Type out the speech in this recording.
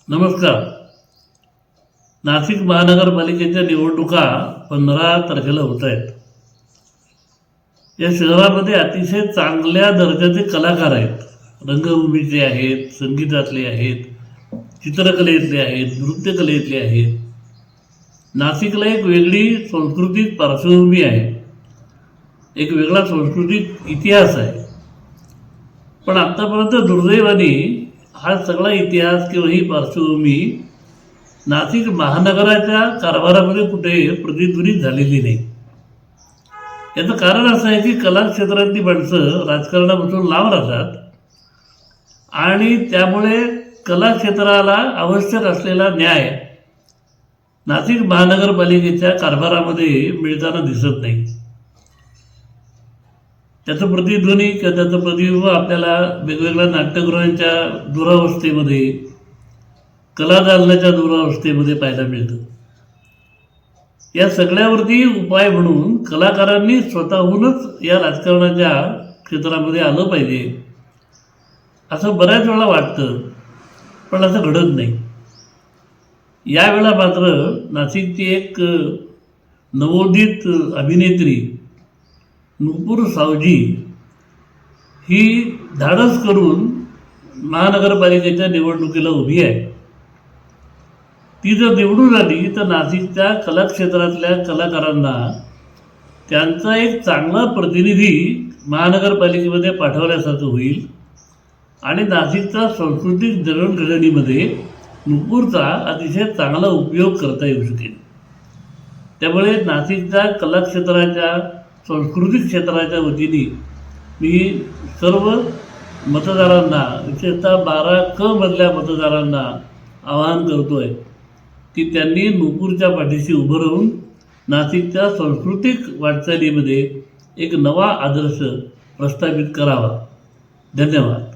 नमस्कार. नाशिक महानगरपालिकेच्या निवडणुका 15 तारखेला होत आहेत. या शहरामध्ये अतिशय चांगल्या दर्जाचे कलाकार आहेत. रंगभूमीचे आहेत, संगीतातले आहेत, चित्रकलेतले आहेत, नृत्यकलेतले आहेत. नाशिकला एक वेगळी सांस्कृतिक पार्श्वभूमी आहे, एक वेगळा सांस्कृतिक इतिहास आहे. पण आत्तापर्यंत दुर्दैवाने हा सगळा इतिहास किंवा ही पार्श्वभूमी नाशिक महानगराच्या कारभारामध्ये कुठे प्रतिध्वनित झालेली नाही. याचं कारण असं आहे की कला क्षेत्रातली माणसं राजकारणापासून लांब राहतात आणि त्यामुळे कला क्षेत्राला आवश्यक असलेला न्याय नाशिक महानगरपालिकेच्या कारभारामध्ये मिळताना दिसत नाही. त्याचं प्रतिध्वनी किंवा त्याचं प्रतिबिंब आपल्याला वेगवेगळ्या नाट्यगृहांच्या दुरावस्थेमध्ये, कला दालनाच्या दुरावस्थेमध्ये पाहायला मिळतं. या सगळ्यावरती उपाय म्हणून कलाकारांनी स्वतःहूनच या राजकारणाच्या क्षेत्रामध्ये आलं पाहिजे असं बऱ्याच वेळा वाटतं, पण असं घडत नाही. यावेळा मात्र नाशिकची एक नवोदित अभिनेत्री नुपूर सावजी ही धाडस करून महानगरपालिकेच्या निवडणुकीला उभी आहे. ती जर निवडून आली तर नाशिकच्या कलाक्षेत्रातल्या कलाकारांना त्यांचा एक चांगला प्रतिनिधी महानगरपालिकेमध्ये पाठवल्यासारखं होईल आणि नाशिकच्या सांस्कृतिक जडणघडणीमध्ये नुपूरचा अतिशय चांगला उपयोग करता येऊ शकेल. त्यामुळे नाशिकच्या कलाक्षेत्राच्या, सांस्कृतिक क्षेत्राच्या वतीने मी सर्व मतदारांना, विशेषतः 12क मधल्या मतदारांना आवाहन करतो आहे की त्यांनी नुपूरच्या पाठीशी उभं राहून नाशिकच्या सांस्कृतिक वाटचालीमध्ये एक नवा आदर्श प्रस्थापित करावा. धन्यवाद.